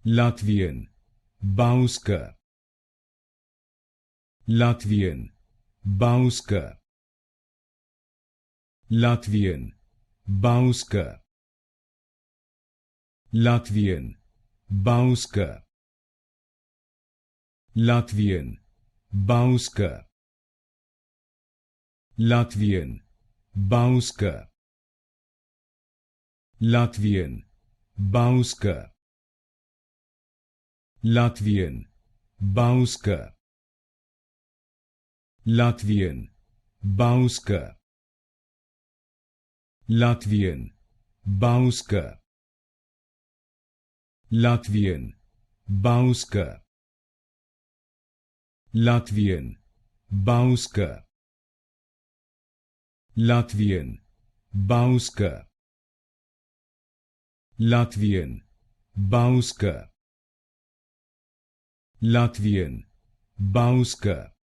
Latvian, Bauska. Latvian, Bauska. Latvian, Bauska. Latvian, Bauska. Latvian, Bauska. Latvian, Bauska. Latvian, Bauska. Latvian, Bauska. Latvian, Bauska. Latvian, Bauska. Latvian, Bauska. Latvian, Bauska. Latvian, Bauska. Latvian, Bauska. Latvian, Bauska.